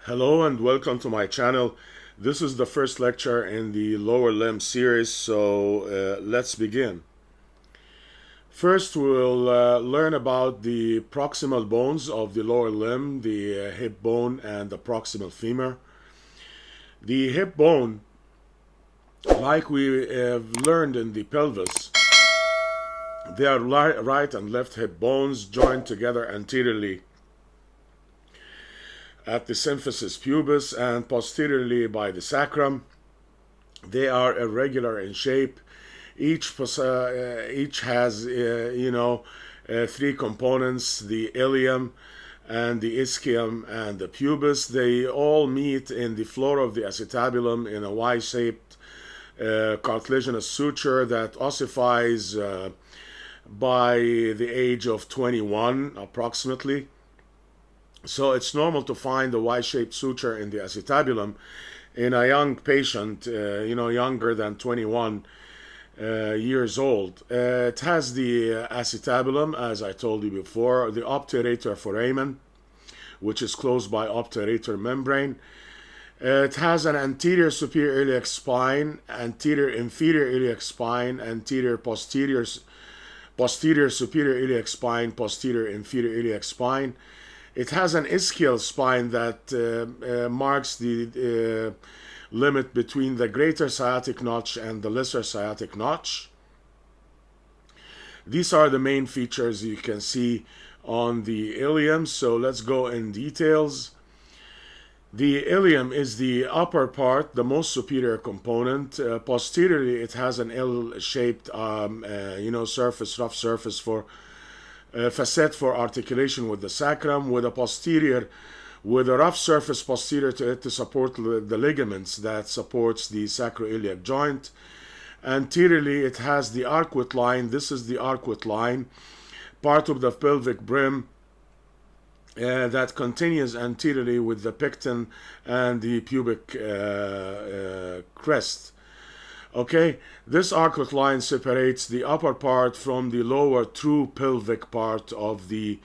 Hello and welcome to my channel. This is the first lecture in the lower limb series, so let's begin. First, we'll learn about the proximal bones of the lower limb, the hip bone and the proximal femur. The hip bone, like we have learned in the pelvis, they are right and left hip bones joined together anteriorly at the symphysis pubis and posteriorly by the sacrum. They are irregular in shape. Each has three components: the ilium and the ischium and the pubis. They all meet in the floor of the acetabulum in a Y-shaped cartilaginous suture that ossifies by the age of 21 approximately. So it's normal to find a Y-shaped suture in the acetabulum in a young patient, younger than 21 years old. It has the acetabulum, as I told you before, the obturator foramen, which is closed by obturator membrane. It has an anterior superior iliac spine, anterior inferior iliac spine, anterior posterior superior iliac spine, posterior inferior iliac spine. It has an ischial spine that marks the limit between the greater sciatic notch and the lesser sciatic notch. These are the main features you can see on the ilium, so let's go in details. The ilium is the upper part, the most superior component. Posteriorly, it has an L-shaped surface, rough surface for facet for articulation with the sacrum, with a rough surface posterior to it to support the ligaments that supports the sacroiliac joint. Anteriorly, it has the arcuate line. This is the arcuate line, part of the pelvic brim that continues anteriorly with the pecten and the pubic crest. Okay, this arcuate line separates the upper part from the lower true pelvic part of the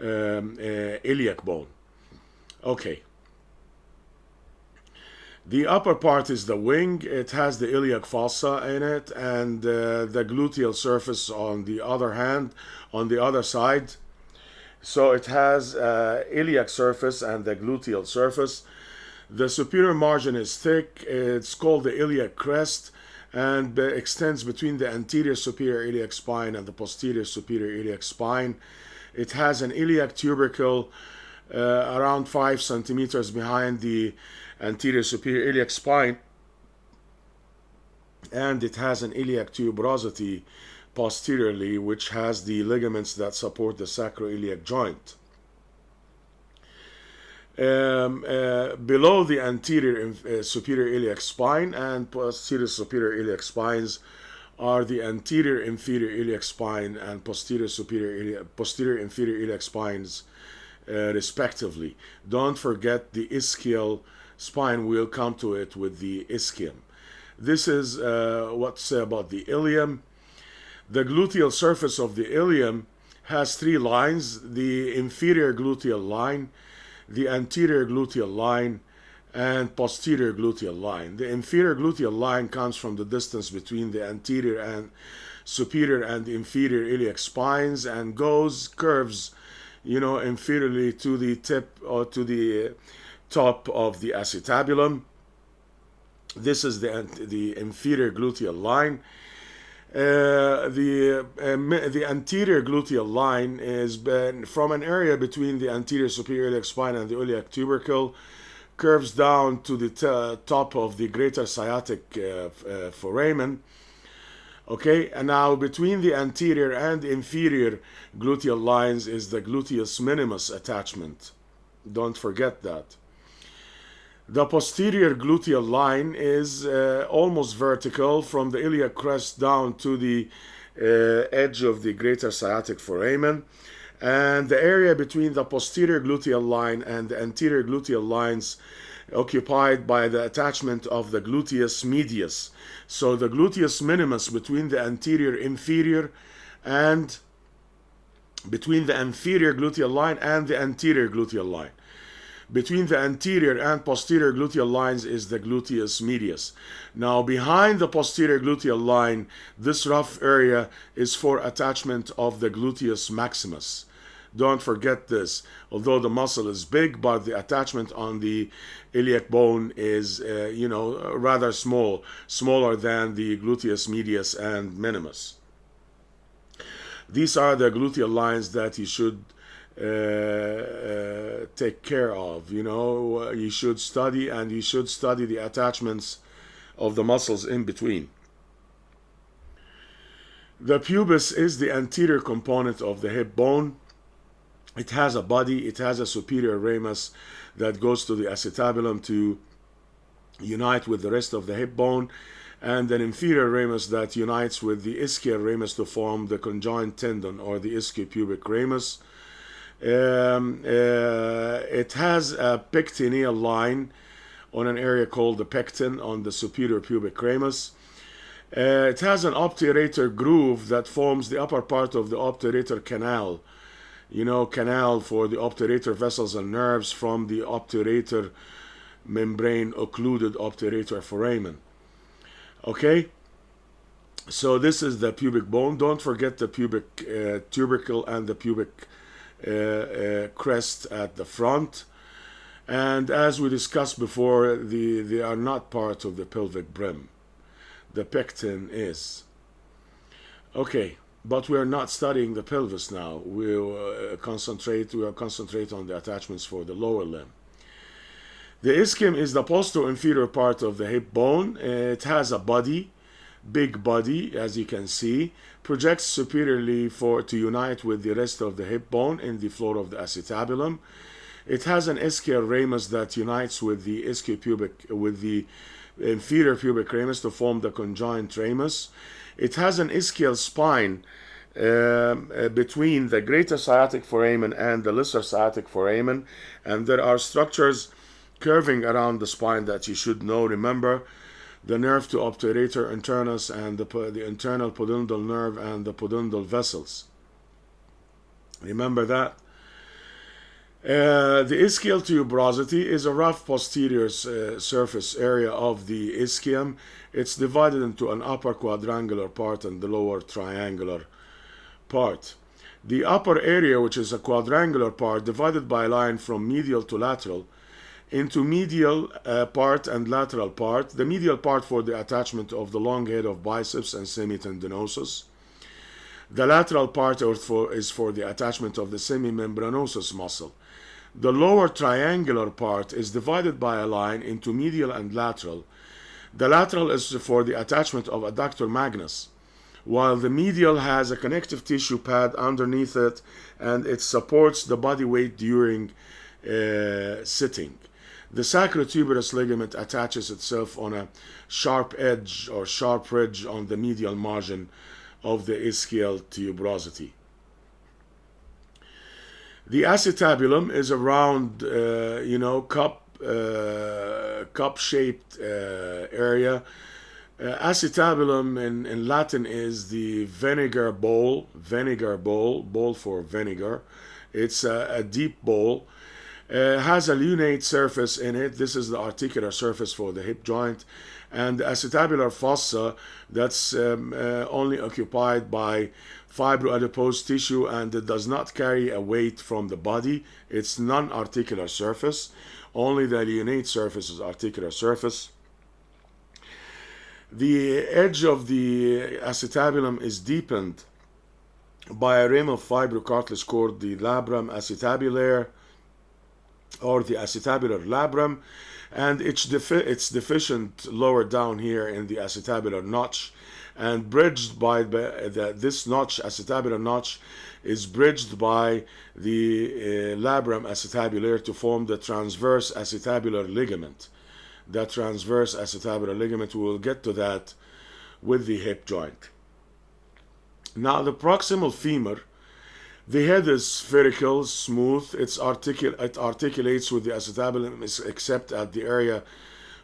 iliac bone. Okay. The upper part is the wing. It has the iliac fossa in it and the gluteal surface on the other hand, on the other side. So it has iliac surface and the gluteal surface. The superior margin is thick. It's called the iliac crest and extends between the anterior superior iliac spine and the posterior superior iliac spine. It has an iliac tubercle around 5 centimeters behind the anterior superior iliac spine, and it has an iliac tuberosity posteriorly, which has the ligaments that support the sacroiliac joint. Below the anterior superior iliac spine and posterior superior iliac spines are the anterior inferior iliac spine and posterior inferior iliac spines respectively. Don't forget the ischial spine. We'll come to it with the ischium. This is what to say about the ilium. The gluteal surface of the ilium has three lines: the inferior gluteal line, the anterior gluteal line, and posterior gluteal line. The inferior gluteal line comes from the distance between the anterior and superior and inferior iliac spines and curves inferiorly to the tip or to the top of the acetabulum. This is the inferior gluteal line. The anterior gluteal line is from an area between the anterior superior iliac spine and the iliac tubercle, curves down to the top of the greater sciatic foramen. Okay, and now between the anterior and inferior gluteal lines is the gluteus minimus attachment. Don't forget that. The posterior gluteal line is almost vertical from the iliac crest down to the edge of the greater sciatic foramen, and the area between the posterior gluteal line and the anterior gluteal lines occupied by the attachment of the gluteus medius. So the gluteus minimus between the anterior inferior and between the inferior gluteal line and the anterior gluteal line. Between the anterior and posterior gluteal lines is the gluteus medius. Now behind the posterior gluteal line, this rough area is for attachment of the gluteus maximus. Don't forget this. Although the muscle is big, but the attachment on the iliac bone is, rather small, smaller than the gluteus medius and minimus. These are the gluteal lines that you should take care of. You should study, and you should study the attachments of the muscles in between. The pubis is the anterior component of the hip bone. It has a body, it has a superior ramus that goes to the acetabulum to unite with the rest of the hip bone, and an inferior ramus that unites with the ischial ramus to form the conjoined tendon, or the ischiopubic ramus. It has a pectineal line on an area called the pecten on the superior pubic ramus. It has an obturator groove that forms the upper part of the obturator canal. Canal for the obturator vessels and nerves from the obturator membrane occluded obturator foramen. Okay, so this is the pubic bone. Don't forget the pubic tubercle and the pubic crest at the front. And as we discussed before, they are not part of the pelvic brim. The pecten is. Okay. But we are not studying the pelvis now. We'll concentrate on the attachments for the lower limb. The ischium is the posterior-inferior part of the hip bone. It has a body, big body, as you can see, projects superiorly to unite with the rest of the hip bone in the floor of the acetabulum. It has an ischial ramus that unites with the inferior pubic ramus to form the conjoined ramus. It has an ischial spine between the greater sciatic foramen and the lesser sciatic foramen, and there are structures curving around the spine that you should know. Remember, the nerve to obturator internus and the internal pudendal nerve and the pudendal vessels. Remember that. The ischial tuberosity is a rough posterior surface area of the ischium. It's divided into an upper quadrangular part and the lower triangular part. The upper area, which is a quadrangular part, divided by a line from medial to lateral into medial part and lateral part. The medial part for the attachment of the long head of biceps and semitendinosus. The lateral part is for the attachment of the semimembranosus muscle. The lower triangular part is divided by a line into medial and lateral. The lateral is for the attachment of adductor magnus, while the medial has a connective tissue pad underneath it, and it supports the body weight during sitting. The sacrotuberous ligament attaches itself on a sharp edge or sharp ridge on the medial margin of the ischial tuberosity. The acetabulum is a round, cup-shaped area. Acetabulum in Latin is the vinegar bowl for vinegar. It's a deep bowl. Has a lunate surface in it. This is the articular surface for the hip joint. And the acetabular fossa, that's only occupied by fibroadipose tissue, and it does not carry a weight from the body. It's non-articular surface. Only the lunate surface is articular surface. The edge of the acetabulum is deepened by a rim of fibrocartilage called the labrum acetabulaire, or the acetabular labrum, and it's deficient lower down here in the acetabular notch, and bridged by this notch. Acetabular notch is bridged by the labrum acetabulaire to form the transverse acetabular ligament. The transverse acetabular ligament, we will get to that with the hip joint. Now the proximal femur, the head is spherical, smooth. It articulates with the acetabulum except at the area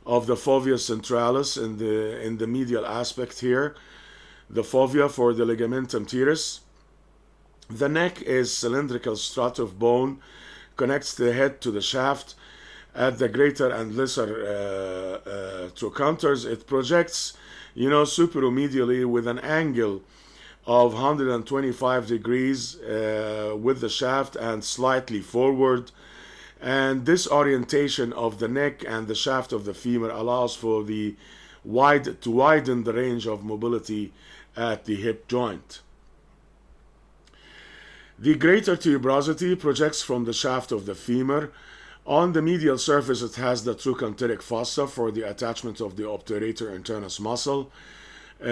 of the fovea centralis in the medial aspect here. The fovea for the ligamentum teres. The neck is cylindrical strut of bone, connects the head to the shaft. at the greater and lesser trochanters. It projects, superomedially with an angle of 125 degrees with the shaft and slightly forward. And this orientation of the neck and the shaft of the femur allows for to widen the range of mobility at the hip joint. The greater tuberosity projects from the shaft of the femur. On the medial surface, it has the trochanteric fossa for the attachment of the obturator internus muscle. For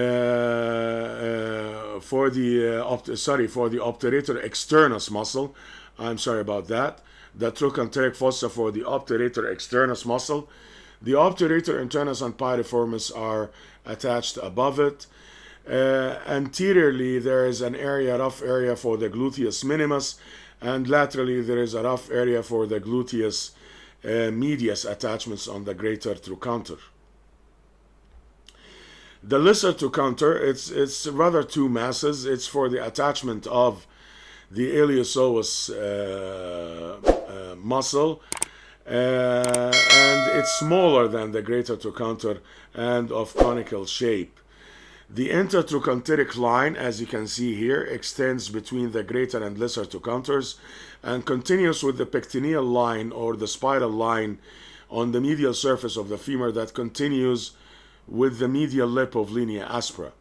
the obturator externus muscle. I'm sorry about that. The trochanteric fossa for the obturator externus muscle. The obturator internus and piriformis are attached above it. Anteriorly, there is an rough area for the gluteus minimus, and laterally there is a rough area for the gluteus medius attachments on the greater trochanter. The lesser trochanter, it's rather two masses. It's for the attachment of the iliopsoas muscle, and it's smaller than the greater trochanter and of conical shape. The intertrochanteric line, as you can see here, extends between the greater and lesser trochanters and continues with the pectineal line or the spiral line on the medial surface of the femur that continues with the medial lip of linea aspera.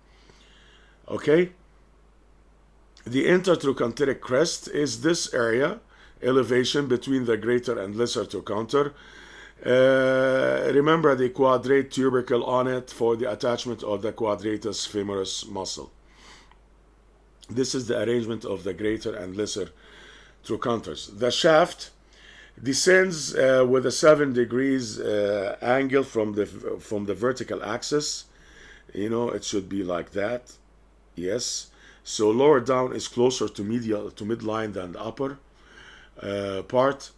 Okay? The intertrochanteric crest is this area, elevation between the greater and lesser trochanter. Remember the quadrate tubercle on it for the attachment of the quadratus femoris muscle. This is the arrangement of the greater and lesser trochanters. The shaft descends with a 7 degrees angle from the vertical axis. It should be like that. Yes. So lower down is closer to midline than the upper part.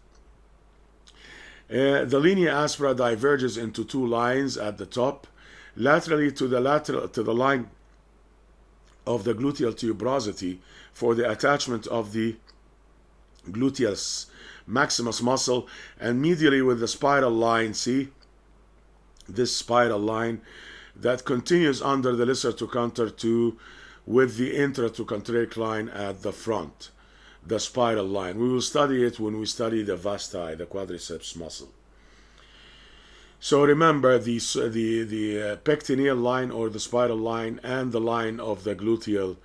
The linea aspera diverges into two lines at the top, laterally to the line of the gluteal tuberosity for the attachment of the gluteus maximus muscle, and medially with the spiral line. See this spiral line that continues under the lesser trochanter with the intratrochanteric line at the front. The spiral line. We will study it when we study the vasti, the quadriceps muscle. So remember the pectineal line or the spiral line and the line of the gluteal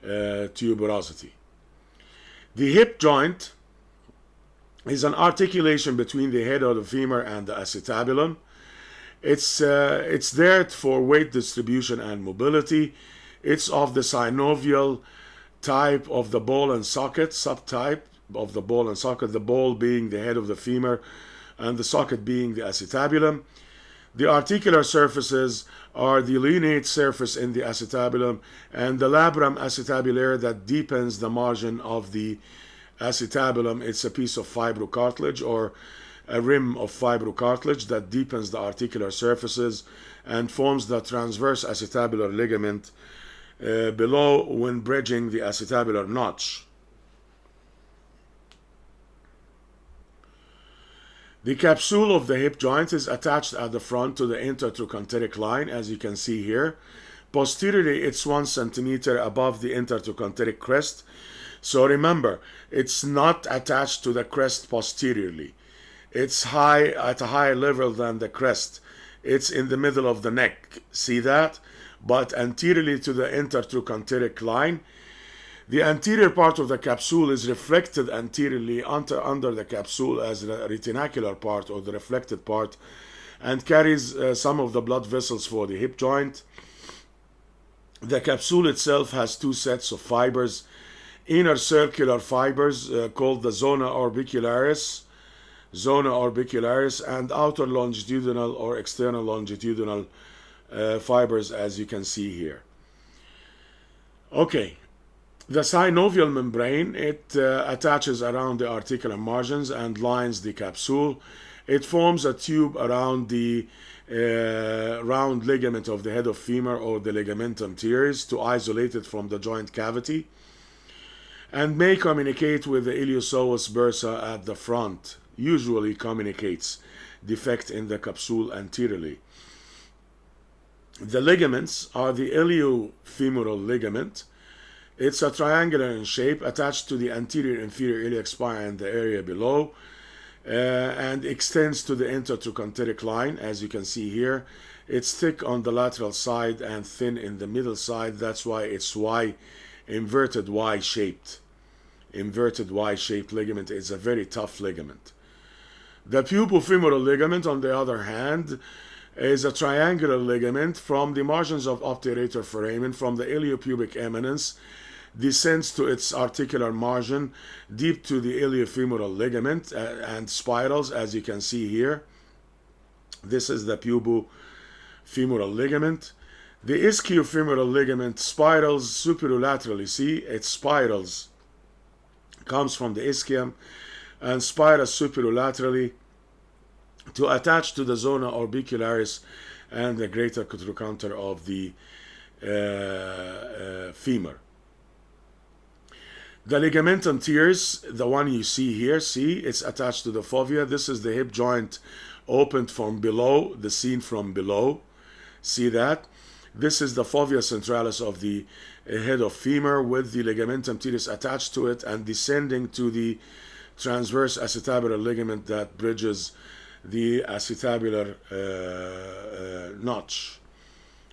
tuberosity. The hip joint is an articulation between the head of the femur and the acetabulum. It's there for weight distribution and mobility. It's of the synovial type of the ball and socket, subtype of the ball and socket, the ball being the head of the femur and the socket being the acetabulum. The articular surfaces are the lunate surface in the acetabulum and the labrum acetabulare that deepens the margin of the acetabulum. It's a piece of fibrocartilage or a rim of fibrocartilage that deepens the articular surfaces and forms the transverse acetabular ligament below when bridging the acetabular notch. The capsule of the hip joint is attached at the front to the intertrochanteric line, as you can see here. Posteriorly, it's 1 centimeter above the intertrochanteric crest. So remember, it's not attached to the crest posteriorly. It's at a higher level than the crest. It's in the middle of the neck. See that? But anteriorly to the intertrochanteric line. The anterior part of the capsule is reflected anteriorly under the capsule as the retinacular part or the reflected part, and carries some of the blood vessels for the hip joint. The capsule itself has 2 sets of fibers, inner circular fibers called the zona orbicularis, and outer longitudinal or external longitudinal fibers, as you can see here. Okay, the synovial membrane, it attaches around the articular margins and lines the capsule. It forms a tube around the round ligament of the head of femur or the ligamentum teres to isolate it from the joint cavity, and may communicate with the iliopsoas bursa at the front. usually communicates defect in the capsule anteriorly. The ligaments are the iliofemoral ligament. It's a triangular in shape, attached to the anterior inferior iliac spine and the area below, and extends to the intertrochanteric line, as you can see here. It's thick on the lateral side and thin in the middle side. That's why it's inverted Y shaped. Inverted Y shaped ligament is a very tough ligament. The pubofemoral ligament, on the other hand, is a triangular ligament from the margins of obturator foramen, from the iliopubic eminence, descends to its articular margin, deep to the iliofemoral ligament, and spirals, as you can see here. This is the pubofemoral ligament. The ischiofemoral ligament spirals superolaterally. See, it spirals, comes from the ischium and spirals superolaterally to attach to the zona orbicularis and the greater trochanter of the femur. The ligamentum teres, the one you see here, see, it's attached to the fovea. This is the hip joint opened from below, the scene from below. See that? This is the fovea centralis of the head of femur, with the ligamentum teres attached to it and descending to the transverse acetabular ligament that bridges the acetabular notch.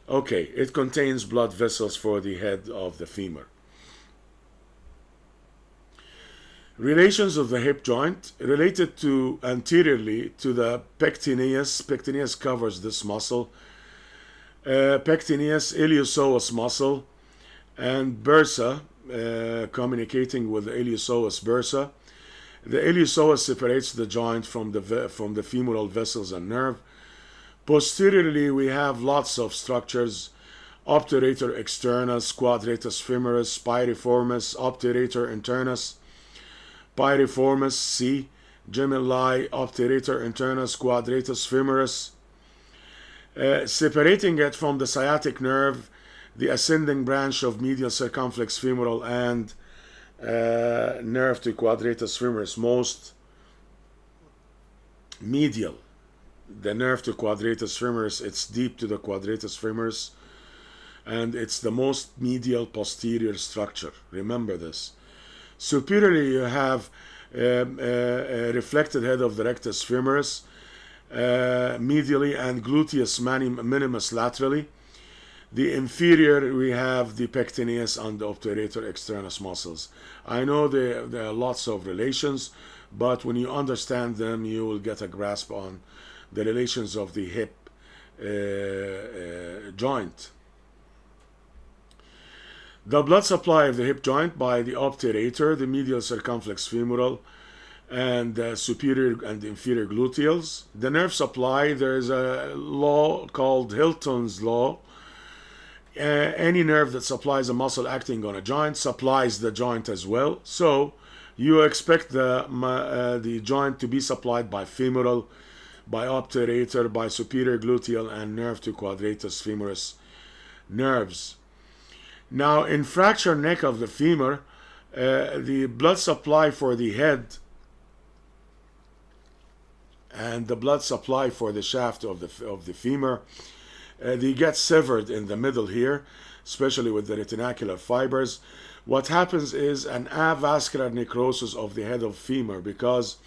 Okay, it contains blood vessels for the head of the femur. Relations of the hip joint, related to anteriorly to the pectineus. Pectineus covers this muscle. Pectineus, iliopsoas muscle, and bursa, communicating with the iliopsoas bursa. The iliopsoas separates the joint from the femoral vessels and nerve. Posteriorly, we have lots of structures: obturator externus, quadratus femoris, piriformis, obturator internus, piriformis, C, gemelli, obturator internus, quadratus femoris. Separating it from the sciatic nerve, the ascending branch of medial circumflex femoral and nerve to quadratus femoris, most medial. The nerve to quadratus femoris, it's deep to the quadratus femoris, and it's the most medial posterior structure. Remember this. Superiorly, you have a reflected head of the rectus femoris, medially, and gluteus minimus laterally. The inferior, we have the pectineus and the obturator externus muscles. I know there are lots of relations, but when you understand them, you will get a grasp on the relations of the hip joint. The blood supply of the hip joint by the obturator, the medial circumflex femoral, and superior and inferior gluteals. The nerve supply, there is a law called Hilton's law. Any nerve that supplies a muscle acting on a joint supplies the joint as well. So you expect the joint to be supplied by femoral, by obturator, by superior gluteal, and nerve to quadratus femoris nerves. Now, in fracture neck of the femur, the blood supply for the head and the blood supply for the shaft of the femur, they get severed in the middle here, especially with the retinacular fibers. What happens is an avascular necrosis of the head of femur, because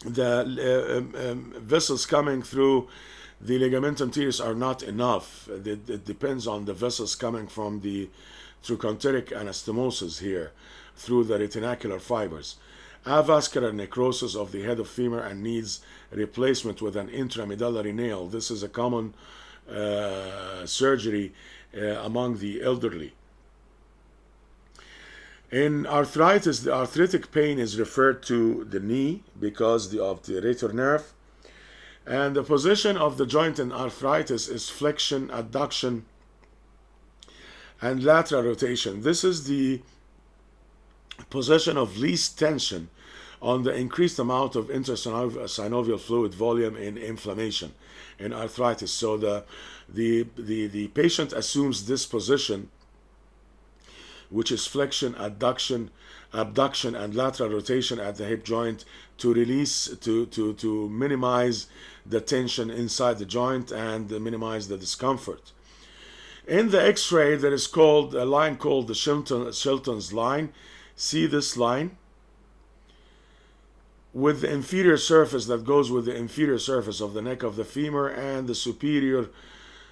the vessels coming through the ligamentum teres are not enough. It depends on the vessels coming from the trochanteric anastomosis here through the retinacular fibers. Avascular necrosis of the head of femur and needs replacement with an intramedullary nail. This is a common surgery among the elderly. In arthritis, the arthritic pain is referred to the knee because of the obturator nerve. And the position of the joint in arthritis is flexion, adduction, and lateral rotation. This is the position of least tension on the increased amount of intersynovial fluid volume in inflammation in arthritis. So the patient assumes this position which is flexion, abduction, and lateral rotation at the hip joint to release, to minimize the tension inside the joint and minimize the discomfort. In the X-ray, there is called a line called the Chilton's line. See this line? With the inferior surface that goes with the inferior surface of the neck of the femur and the superior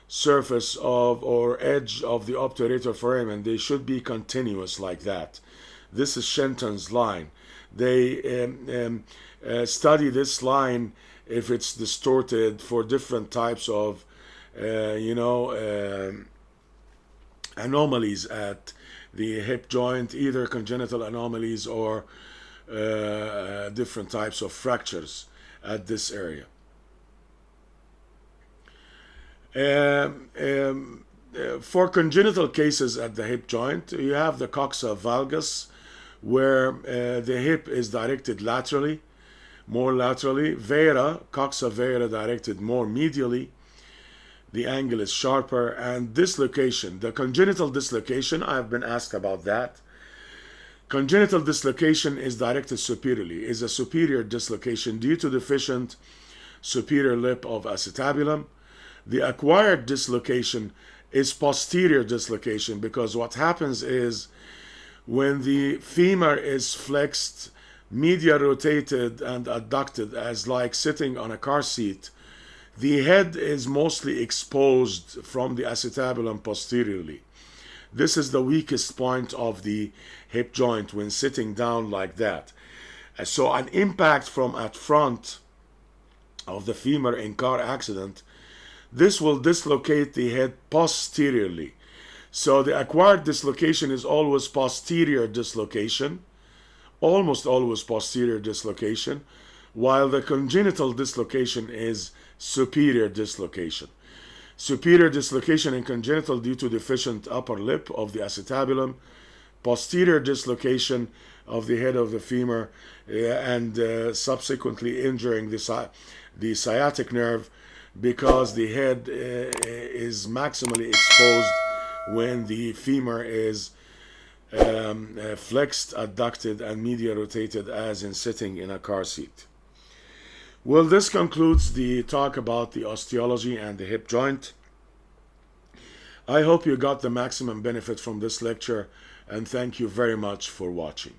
surface of or edge of the obturator foramen. They should be continuous like that. This is Shenton's line. They study this line if it's distorted for different types of anomalies at the hip joint, either congenital anomalies or different types of fractures at this area. For congenital cases at the hip joint, you have the coxa valgus, where the hip is directed laterally, more laterally. Vera, coxa vera, directed more medially. The angle is sharper. And dislocation, the congenital dislocation, I've been asked about that. Congenital dislocation is directed superiorly, is a superior dislocation due to deficient superior lip of acetabulum. The acquired dislocation is posterior dislocation, because what happens is when the femur is flexed, media rotated and adducted as like sitting on a car seat, the head is mostly exposed from the acetabulum posteriorly. This is the weakest point of the hip joint when sitting down like that. So an impact from at front of the femur in car accident, this will dislocate the head posteriorly. So the acquired dislocation is always posterior dislocation, almost always posterior dislocation, while the congenital dislocation is superior dislocation. Superior dislocation in congenital due to deficient upper lip of the acetabulum, posterior dislocation of the head of the femur, and subsequently injuring the sciatic nerve, because the head is maximally exposed when the femur is flexed, adducted, and media rotated as in sitting in a car seat. Well, this concludes the talk about the osteology and the hip joint. I hope you got the maximum benefit from this lecture, and thank you very much for watching.